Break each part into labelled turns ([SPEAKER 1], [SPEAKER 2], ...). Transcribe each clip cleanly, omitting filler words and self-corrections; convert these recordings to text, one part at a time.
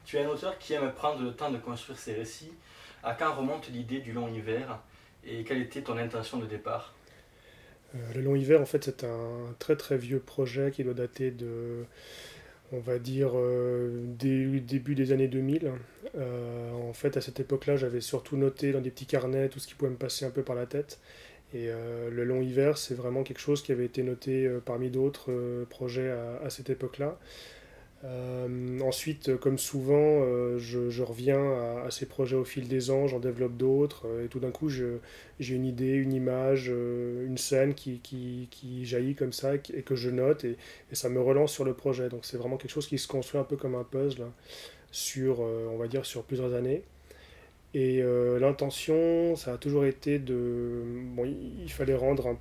[SPEAKER 1] Tu es un auteur qui aime prendre le temps de construire ses récits. À quand remonte l'idée du long hiver et quelle était ton intention de départ?
[SPEAKER 2] Le Long Hiver, en fait, c'est un très très vieux projet qui doit dater on va dire, début des années 2000. En fait, à cette époque-là, j'avais surtout noté dans des petits carnets tout ce qui pouvait me passer un peu par la tête. Et le Long Hiver, c'est vraiment quelque chose qui avait été noté parmi d'autres projets à cette époque-là. Ensuite, comme souvent, je reviens à ces projets au fil des ans, j'en développe d'autres, et tout d'un coup, j'ai une idée, une image, une scène qui jaillit comme ça, et que je note, et ça me relance sur le projet. Donc c'est vraiment quelque chose qui se construit un peu comme un puzzle, hein, sur, on va dire, sur plusieurs années. Et l'intention, ça a toujours été de... Bon, il fallait rendre un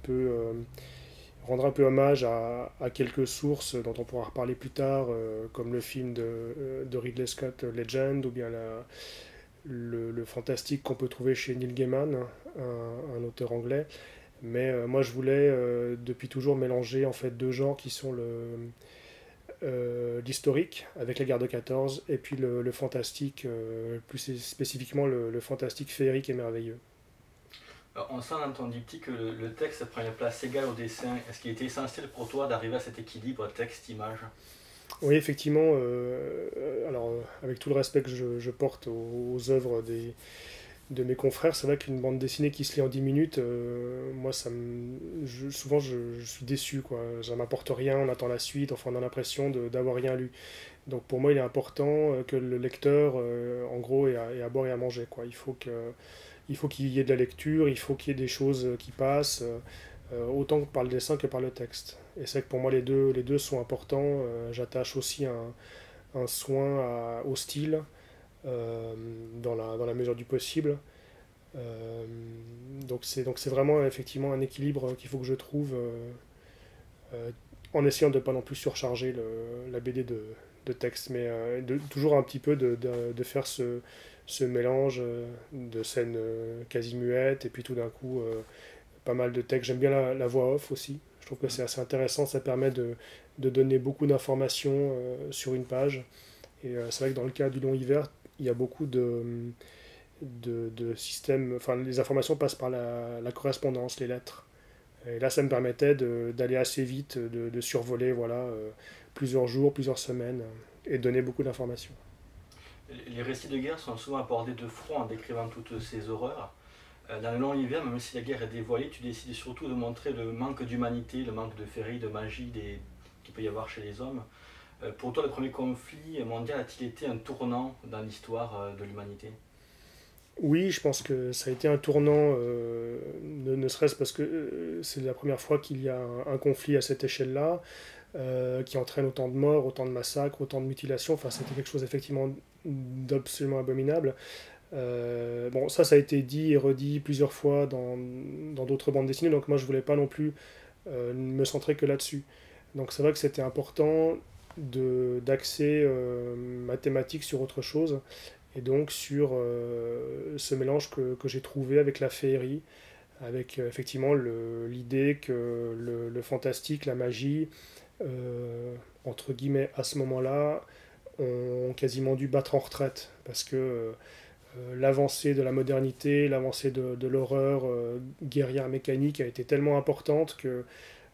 [SPEAKER 2] peu hommage à quelques sources dont on pourra reparler plus tard, comme le film de Ridley Scott, Legend, ou bien le fantastique qu'on peut trouver chez Neil Gaiman, un auteur anglais. Mais moi, je voulais depuis toujours mélanger en fait deux genres qui sont l'historique avec la guerre de 14 et puis le fantastique, plus spécifiquement le fantastique féerique et merveilleux.
[SPEAKER 1] On sent dans ton diptyque que le texte prend une place égale au dessin. Est-ce qu'il était essentiel pour toi d'arriver à cet équilibre texte-image?
[SPEAKER 2] Oui, effectivement, alors avec tout le respect que je porte aux œuvres de mes confrères, c'est vrai qu'une bande dessinée qui se lit en 10 minutes, moi, souvent je suis déçu, quoi. Ça m'apporte rien, on attend la suite, enfin on a l'impression d'avoir rien lu. Donc pour moi, il est important que le lecteur, en gros, ait à boire et à manger, quoi. Il faut qu'il y ait de la lecture, il faut qu'il y ait des choses qui passent, autant par le dessin que par le texte. Et c'est vrai que pour moi, les deux sont importants. J'attache aussi un soin au style, dans la mesure du possible. Euh, donc c'est vraiment effectivement un équilibre qu'il faut que je trouve, euh, en essayant de ne pas non plus surcharger la BD de texte, mais toujours un petit peu de faire ce mélange de scènes quasi muettes, et puis tout d'un coup pas mal de texte. J'aime bien la voix off aussi. Je trouve que c'est assez intéressant, ça permet de donner beaucoup d'informations sur une page. Et c'est vrai que dans le cas du long hiver, il y a beaucoup de systèmes, enfin les informations passent par la correspondance, les lettres. Et là, ça me permettait d'aller assez vite, de survoler voilà, plusieurs jours, plusieurs semaines, et de donner beaucoup d'informations.
[SPEAKER 1] Les récits de guerre sont souvent abordés de front en décrivant toutes ces horreurs. Dans le long hiver, même si la guerre est dévoilée, tu décides surtout de montrer le manque d'humanité, le manque de féerie, de magie qu'il peut y avoir chez les hommes. Pour toi, le premier conflit mondial a-t-il été un tournant dans l'histoire de l'humanité?
[SPEAKER 2] Oui, je pense que ça a été un tournant, ne serait-ce parce que c'est la première fois qu'il y a un conflit à cette échelle-là, qui entraîne autant de morts, autant de massacres, autant de mutilations. Enfin, c'était quelque chose effectivement d'absolument abominable. Bon, ça a été dit et redit plusieurs fois dans d'autres bandes dessinées, donc moi je voulais pas non plus me centrer que là-dessus. Donc c'est vrai que c'était important d'axer ma thématique sur autre chose, et donc sur ce mélange que j'ai trouvé avec la féerie, avec effectivement l'idée que le fantastique, la magie, entre guillemets, à ce moment-là, ont quasiment dû battre en retraite, parce que l'avancée de la modernité, l'avancée de l'horreur guerrière mécanique a été tellement importante que,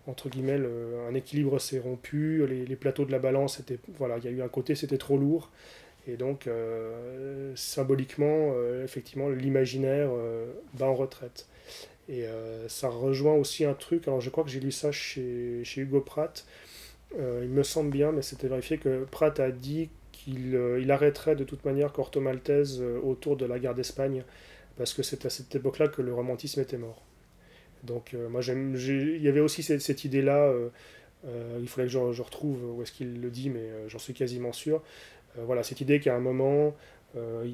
[SPEAKER 2] entre guillemets, un équilibre s'est rompu, les plateaux de la balance, voilà, il y a eu un côté, c'était trop lourd, et donc symboliquement, effectivement, l'imaginaire bat en retraite. Et ça rejoint aussi un truc, alors je crois que j'ai lu ça chez Hugo Pratt, il me semble bien, mais c'était vérifié que Pratt a dit qu'il arrêterait de toute manière Corto Maltese autour de la guerre d'Espagne, parce que c'est à cette époque-là que le romantisme était mort. Donc moi il y avait aussi cette idée-là, il faudrait que je retrouve où est-ce qu'il le dit, mais j'en suis quasiment sûr. Voilà, cette idée qu'à un moment, euh,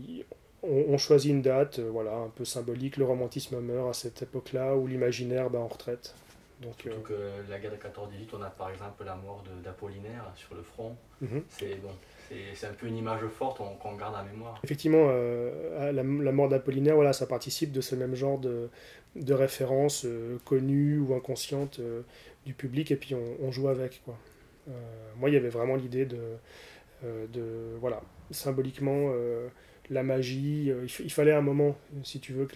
[SPEAKER 2] on choisit une date, voilà, un peu symbolique, le romantisme meurt à cette époque-là, où l'imaginaire bat en retraite. Donc,
[SPEAKER 1] Surtout que la guerre de 14-18, on a par exemple la mort d'Apollinaire sur le front.
[SPEAKER 2] mhm.
[SPEAKER 1] C'est bon, c'est un peu une image forte qu'on garde en mémoire.
[SPEAKER 2] Effectivement, la mort d'Apollinaire, voilà, ça participe de ce même genre de références connues ou inconscientes du public, et puis on joue avec, quoi. Euh, Moi, il y avait vraiment l'idée Voilà, symboliquement, la magie. Il fallait un moment, si tu veux,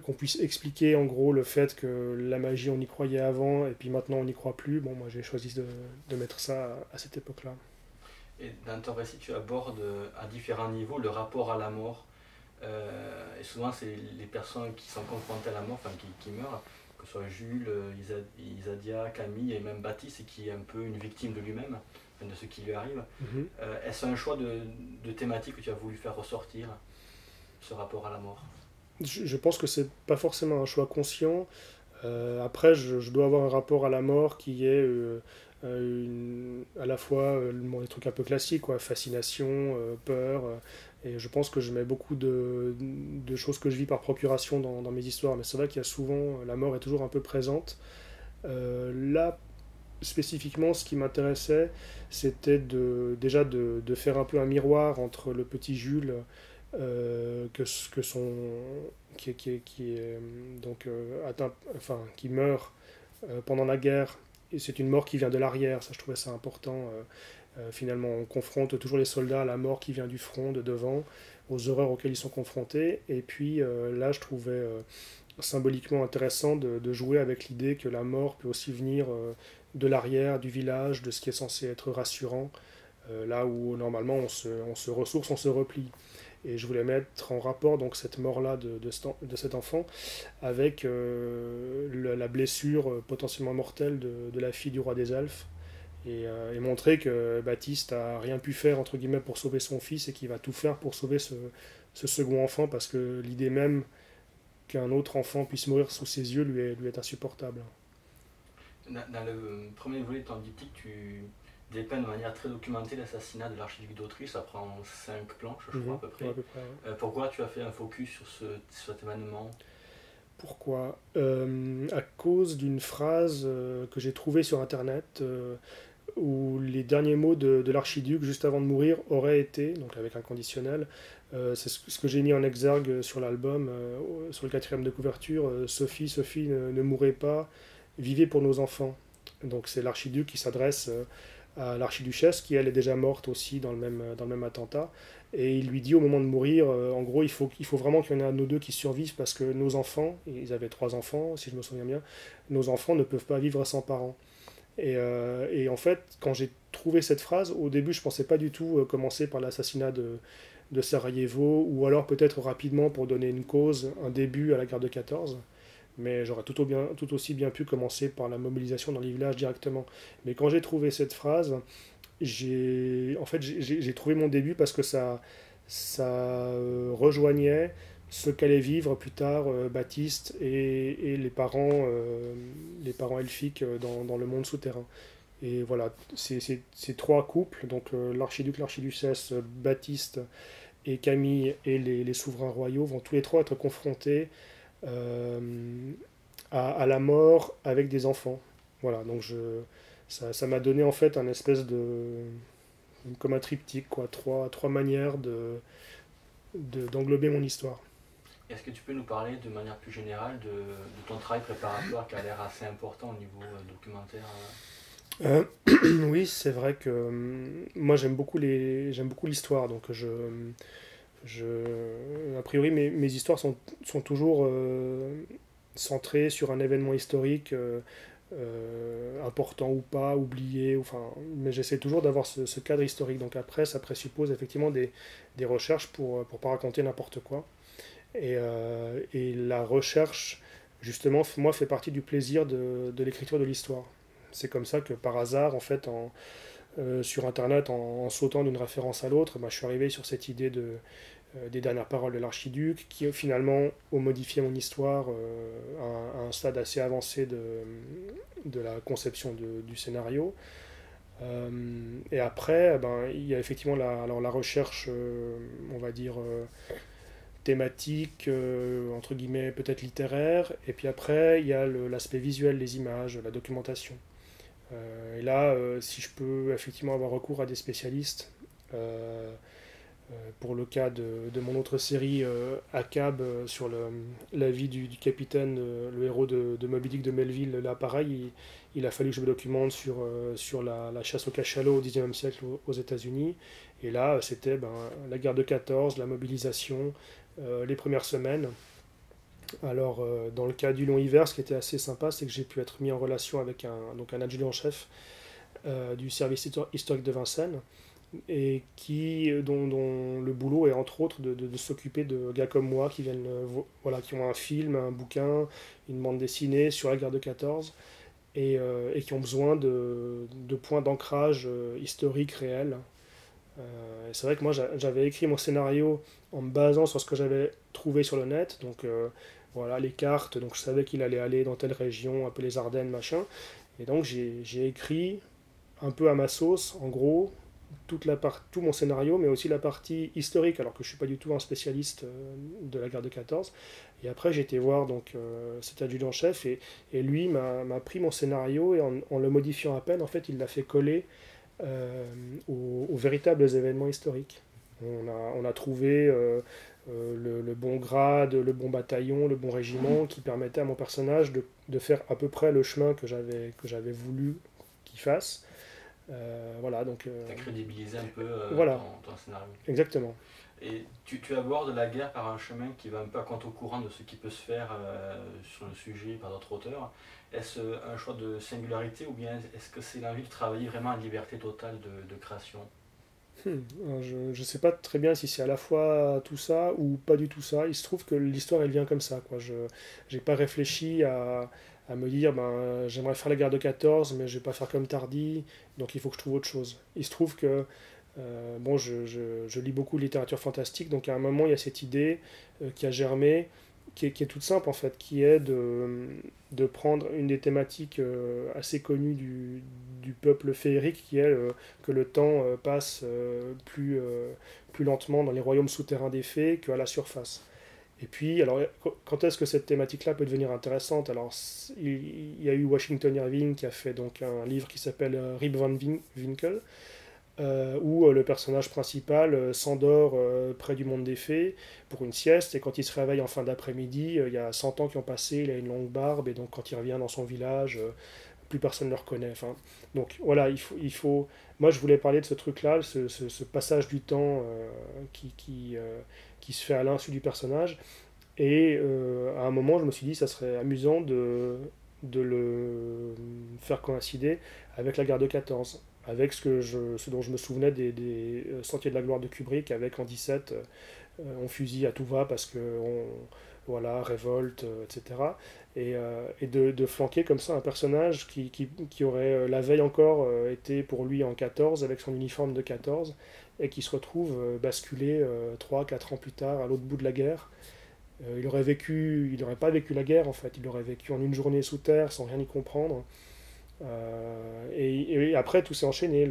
[SPEAKER 2] qu'on puisse expliquer en gros le fait que la magie on y croyait avant et puis maintenant on n'y croit plus. Bon, moi j'ai choisi de mettre ça à cette époque-là.
[SPEAKER 1] Et dans ton récit, tu abordes à différents niveaux le rapport à la mort. Et souvent, c'est les personnes qui sont confrontées à la mort, enfin qui meurent, que ce soit Jules, Isadia, Camille et même Baptiste, qui est un peu une victime de lui-même, de ce qui lui arrive. Est-ce un choix de thématique que tu as voulu faire ressortir, ce rapport à la mort?
[SPEAKER 2] Je pense que c'est pas forcément un choix conscient. Après, je dois avoir un rapport à la mort qui est à la fois des trucs un peu classiques, quoi, fascination, peur. Et je pense que je mets beaucoup de choses que je vis par procuration dans mes histoires. Mais c'est vrai qu'il y a souvent, la mort est toujours un peu présente. Là, spécifiquement, ce qui m'intéressait, c'était déjà de faire un peu un miroir entre le petit Jules que son qui est donc atteint, enfin qui meurt pendant la guerre, et c'est une mort qui vient de l'arrière. Ça, je trouvais ça important. Finalement, on confronte toujours les soldats à la mort qui vient du front, de devant, aux horreurs auxquelles ils sont confrontés. Et puis là, je trouvais symboliquement intéressant de jouer avec l'idée que la mort peut aussi venir de l'arrière, du village, de ce qui est censé être rassurant, là où normalement on se ressource, on se replie. Et je voulais mettre en rapport donc cette mort-là de cet enfant avec la blessure potentiellement mortelle de la fille du roi des elfes. Et montrer que Baptiste a rien pu faire entre guillemets pour sauver son fils et qu'il va tout faire pour sauver ce second enfant, parce que l'idée même qu'un autre enfant puisse mourir sous ses yeux lui est insupportable.
[SPEAKER 1] Dans le premier volet de ton diptyque, tu dépeins de manière très documentée l'assassinat de l'archiduc d'Autriche. Ça prend 5 planches, je crois, à peu près.
[SPEAKER 2] Ouais, à peu près, ouais.
[SPEAKER 1] Pourquoi tu as fait un focus sur cet événement?
[SPEAKER 2] Pourquoi À cause d'une phrase que j'ai trouvée sur Internet, où les derniers mots de l'archiduc juste avant de mourir auraient été, donc avec un conditionnel, c'est ce que j'ai mis en exergue sur l'album, sur le quatrième de couverture, Sophie, Sophie, ne mourrez pas, vivez pour nos enfants. Donc c'est l'archiduc qui s'adresse à l'archiduchesse, qui elle est déjà morte aussi dans le même attentat. Et il lui dit au moment de mourir, en gros, il faut vraiment qu'il y en ait un de nous deux qui survivent, parce que nos enfants, ils avaient 3 enfants, si je me souviens bien, nos enfants ne peuvent pas vivre sans parents. Et en fait, quand j'ai trouvé cette phrase, au début, je ne pensais pas du tout commencer par l'assassinat de Sarajevo, ou alors peut-être rapidement pour donner une cause, un début à la guerre de 14. Mais j'aurais tout aussi bien pu commencer par la mobilisation dans les villages directement. Mais quand j'ai trouvé cette phrase, j'ai trouvé mon début, parce que ça rejoignait ce qu'allait vivre plus tard Baptiste et les parents elfiques dans le monde souterrain. Et voilà, ces 3 couples, donc l'archiduc, l'archiduchesse, Baptiste et Camille et les souverains royaux, vont tous les 3 être confrontés euh, à la mort avec des enfants. Voilà, donc ça m'a donné en fait un espèce comme un triptyque, quoi, trois manières d'englober mon histoire.
[SPEAKER 1] Est-ce que tu peux nous parler de manière plus générale de ton travail préparatoire qui a l'air assez important au niveau documentaire?
[SPEAKER 2] Euh, oui, c'est vrai que moi j'aime beaucoup l'histoire, donc a priori mes histoires sont toujours centrées sur un événement historique, important ou pas, oublié, enfin, mais j'essaie toujours d'avoir ce cadre historique. Donc après, ça présuppose effectivement des recherches pour pas raconter n'importe quoi. Et la recherche, justement, moi, fait partie du plaisir de l'écriture de l'histoire. C'est comme ça que par hasard, en fait, sur Internet, en sautant d'une référence à l'autre, je suis arrivé sur cette idée des dernières paroles de l'archiduc, qui finalement ont modifié mon histoire à un stade assez avancé de la conception du scénario. Et après, il y a effectivement la recherche, on va dire, thématique, entre guillemets, peut-être littéraire. Et puis après, il y a l'aspect visuel, les images, la documentation. Et là, si je peux effectivement avoir recours à des spécialistes, Pour le cas de mon autre série, ACAB, sur la vie du capitaine, le héros de Moby Dick de Melville, là pareil, il a fallu que je me documente sur la chasse au cachalot au XIXe siècle aux États-Unis. Et là, c'était la guerre de 14, la mobilisation, les premières semaines. Alors, dans le cas du long hiver, ce qui était assez sympa, c'est que j'ai pu être mis en relation avec un adjudant-chef du service historique de Vincennes, et dont le boulot est entre autres de s'occuper de gars comme moi qui viennent, voilà, qui ont un film, un bouquin, une bande dessinée sur la guerre de 14 et qui ont besoin de points d'ancrage historiques réels. Et c'est vrai que moi j'avais écrit mon scénario en me basant sur ce que j'avais trouvé sur le net, donc voilà les cartes, donc je savais qu'il allait aller dans telle région, un peu les Ardennes, machin, et donc j'ai écrit un peu à ma sauce, en gros, tout mon scénario, mais aussi la partie historique, alors que je ne suis pas du tout un spécialiste de la guerre de 14. Et après, j'ai été voir donc, cet adjudant-chef, et lui m'a pris mon scénario, et en le modifiant à peine, en fait, il l'a fait coller aux véritables événements historiques. On a trouvé le bon grade, le bon bataillon, le bon régiment, qui permettait à mon personnage de faire à peu près le chemin que j'avais voulu qu'il fasse. Voilà, donc.
[SPEAKER 1] Tu as crédibilisé un peu
[SPEAKER 2] voilà,
[SPEAKER 1] ton scénario.
[SPEAKER 2] exactement.
[SPEAKER 1] Et tu abordes la guerre par un chemin qui va un peu à contre-courant de ce qui peut se faire sur le sujet par d'autres auteurs. Est-ce un choix de singularité ou bien est-ce que c'est l'envie de travailler vraiment en liberté totale de création?
[SPEAKER 2] Je ne sais pas très bien si c'est à la fois tout ça ou pas du tout ça. Il se trouve que l'histoire elle vient comme ça, quoi. Je n'ai pas réfléchi à me dire j'aimerais faire la guerre de 14 mais je ne vais pas faire comme Tardy, donc il faut que je trouve autre chose. Il se trouve que bon, je lis beaucoup de littérature fantastique, donc à un moment il y a cette idée qui a germé, qui est toute simple en fait, qui est de prendre une des thématiques assez connues du peuple féerique, qui est que le temps passe plus lentement dans les royaumes souterrains des fées qu'à la surface. Et puis, alors, quand est-ce que cette thématique-là peut devenir intéressante? Alors, il y a eu Washington Irving qui a fait donc un livre qui s'appelle Rip Van Winkle, où le personnage principal s'endort près du monde des fées pour une sieste, et quand il se réveille en fin d'après-midi, il y a 100 ans qui ont passé, il a une longue barbe, et donc quand il revient dans son village, plus personne ne le reconnaît. Enfin, donc voilà, moi je voulais parler de ce truc-là, ce passage du temps qui se fait à l'insu du personnage, et à un moment je me suis dit ça serait amusant de le faire coïncider avec la guerre de 14, avec ce dont je me souvenais des Sentiers de la gloire de Kubrick, avec en 17 on fusille à tout va parce que voilà, révolte, etc. Et de flanquer comme ça un personnage qui aurait la veille encore été pour lui en 14 avec son uniforme de 14 et qui se retrouve basculé 3-4 ans plus tard à l'autre bout de la guerre. Il n'aurait pas vécu la guerre en fait, il aurait vécu en une journée sous terre sans rien y comprendre. Et après tout s'est enchaîné,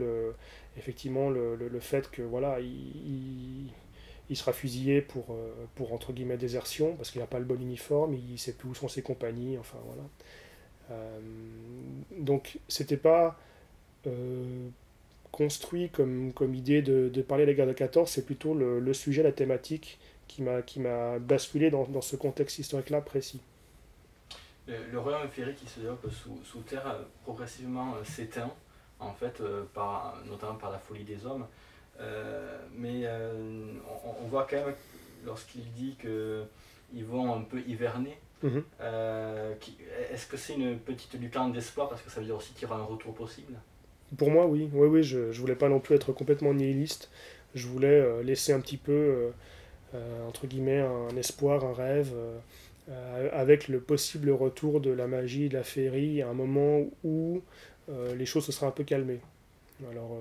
[SPEAKER 2] effectivement le fait que voilà, il sera fusillé pour entre guillemets désertion parce qu'il n'a pas le bon uniforme, il ne sait plus où sont ses compagnies, enfin voilà. Donc c'était pas construit comme idée de parler de la guerre de 14, c'est plutôt le sujet, la thématique qui m'a basculé dans ce contexte historique-là précis.
[SPEAKER 1] Le royaume féerique qui se développe sous terre progressivement s'éteint, en fait, notamment par la folie des hommes. Mais on voit quand même, lorsqu'il dit qu'ils vont un peu hiverner,
[SPEAKER 2] Mhm.
[SPEAKER 1] est-ce que c'est une petite lucarne d'espoir parce que ça veut dire aussi qu'il y aura un retour possible?
[SPEAKER 2] Pour moi, oui. Oui, oui, je voulais pas non plus être complètement nihiliste. Je voulais laisser un petit peu, entre guillemets, un espoir, un rêve, avec le possible retour de la magie, de la féerie, à un moment où les choses se seraient un peu calmées. Alors,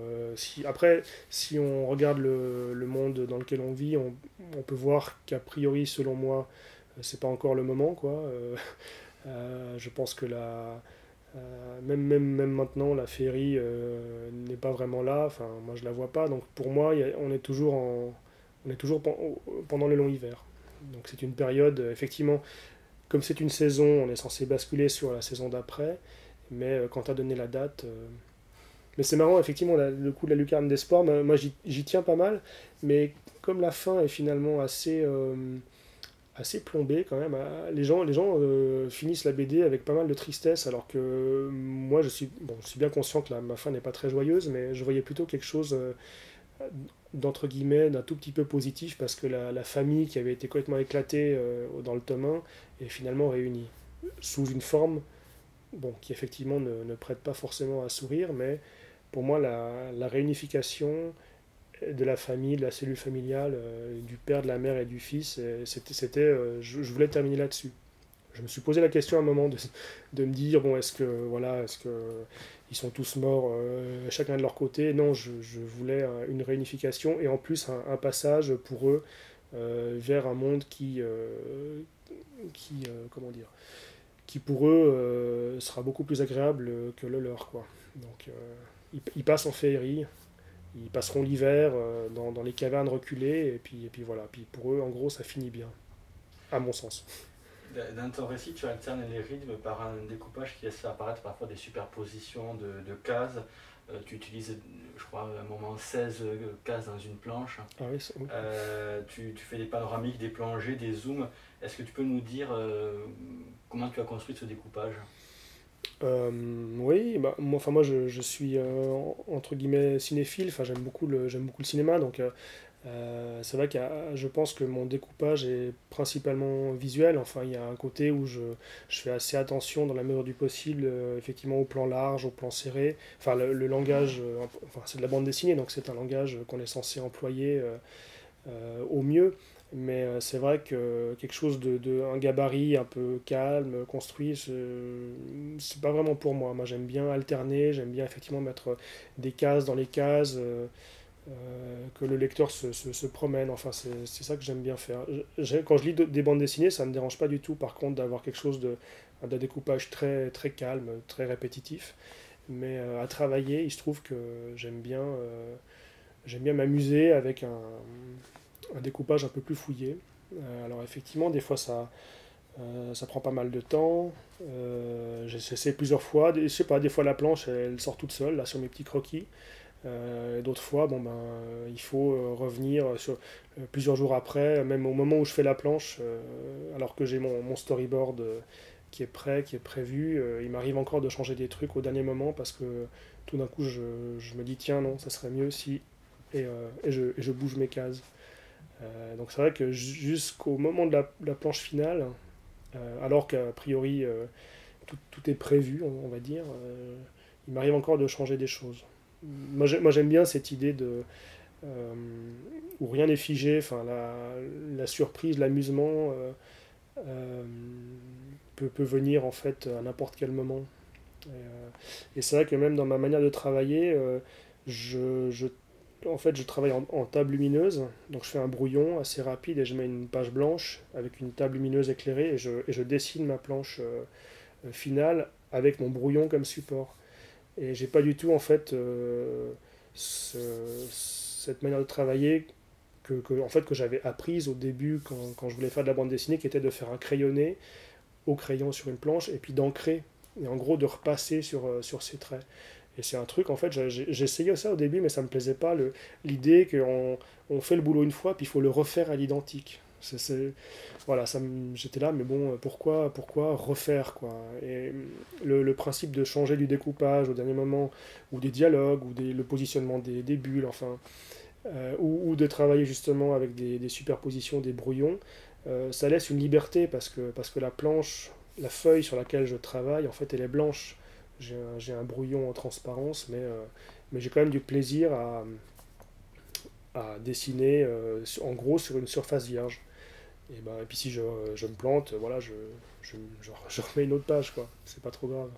[SPEAKER 2] après, si on regarde le monde dans lequel on vit, on peut voir qu'a priori, selon moi, c'est pas encore le moment, quoi. Je pense que même maintenant, la féerie n'est pas vraiment là. Enfin, moi, je la vois pas. Donc, pour moi, on est toujours pendant le long hiver. Donc, c'est une période, effectivement, comme c'est une saison, on est censé basculer sur la saison d'après. Mais quand tu as donné la date. Mais c'est marrant, effectivement, le coup de la lucarne des sports, moi j'y tiens pas mal, mais comme la fin est finalement assez plombée quand même, les gens finissent la BD avec pas mal de tristesse, alors que moi je suis bien conscient que ma fin n'est pas très joyeuse, mais je voyais plutôt quelque chose d'entre guillemets d'un tout petit peu positif, parce que la famille qui avait été complètement éclatée dans le tome 1 est finalement réunie sous une forme bon, qui effectivement ne prête pas forcément à sourire, mais pour moi la réunification de la famille, de la cellule familiale, du père, de la mère et du fils, je voulais terminer là-dessus. Je me suis posé la question à un moment de me dire, bon, est-ce que ils sont tous morts, chacun de leur côté. Non, je voulais une réunification et en plus un passage pour eux vers un monde comment dire, qui pour eux sera beaucoup plus agréable que le leur, quoi. Donc ils passent en féerie, ils passeront l'hiver dans les cavernes reculées, et puis voilà. Puis pour eux, en gros, ça finit bien, à mon sens.
[SPEAKER 1] Dans ton récit, tu alternes les rythmes par un découpage qui laisse apparaître parfois des superpositions de cases. Tu utilises, je crois, à un moment 16 cases dans une planche.
[SPEAKER 2] Ah oui, oui.
[SPEAKER 1] Tu fais des panoramiques, des plongées, des zooms. Est-ce que tu peux nous dire comment tu as construit ce découpage?
[SPEAKER 2] Oui, bah, moi je suis entre guillemets cinéphile, enfin j'aime beaucoup le cinéma, donc c'est vrai que je pense que mon découpage est principalement visuel. Enfin, il y a un côté où je fais assez attention dans la mesure du possible, effectivement, au plan large, au plan serré. Enfin, le langage, enfin, c'est de la bande dessinée, donc c'est un langage qu'on est censé employer au mieux. Mais c'est vrai que quelque chose un gabarit un peu calme, construit, c'est pas vraiment pour moi. Moi, j'aime bien alterner, j'aime bien effectivement mettre des cases dans les cases. Que le lecteur se promène. Enfin, c'est ça que j'aime bien faire. Quand je lis des bandes dessinées, ça ne me dérange pas du tout, par contre, d'avoir quelque chose d'un découpage très calme, très répétitif. Mais à travailler, il se trouve que j'aime bien m'amuser avec un découpage un peu plus fouillé. Alors effectivement, des fois ça prend pas mal de temps. J'essaie plusieurs fois. Je sais pas, des fois la planche elle sort toute seule là sur mes petits croquis. D'autres fois, bon, ben, il faut revenir plusieurs jours après, même au moment où je fais la planche, alors que j'ai mon storyboard qui est prêt, qui est prévu, il m'arrive encore de changer des trucs au dernier moment parce que tout d'un coup je me dis tiens non, ça serait mieux si... et je bouge mes cases. Donc c'est vrai que jusqu'au moment de la planche finale, alors qu'a priori tout est prévu, on va dire, il m'arrive encore de changer des choses. Moi j'aime bien cette idée euh, où rien n'est figé, enfin, la surprise, l'amusement euh, peut venir en fait à n'importe quel moment. Et c'est vrai que même dans ma manière de travailler, je, je, en fait, je travaille en table lumineuse, donc je fais un brouillon assez rapide et je mets une page blanche avec une table lumineuse éclairée et je dessine ma planche finale avec mon brouillon comme support. Et j'ai pas du tout en fait ce- cette manière de travailler en fait, que j'avais apprise au début quand je voulais faire de la bande dessinée, qui était de faire un crayonné au crayon sur une planche et puis d'ancrer et en gros de repasser sur ces traits. Et c'est un truc, en fait, j'essayais ça au début, mais ça me plaisait pas, l'idée qu'on on fait le boulot une fois, puis il faut le refaire à l'identique. Voilà, j'étais là, mais bon, pourquoi refaire, quoi. Et le principe de changer du découpage au dernier moment, ou des dialogues, ou le positionnement des bulles, enfin, ou de travailler justement avec des superpositions, des brouillons, ça laisse une liberté parce que la planche, la feuille sur laquelle je travaille, en fait, elle est blanche. J'ai un brouillon en transparence, mais j'ai quand même du plaisir à dessiner en gros sur une surface vierge. Et puis si je me plante, voilà, je remets une autre page, quoi. C'est pas trop grave.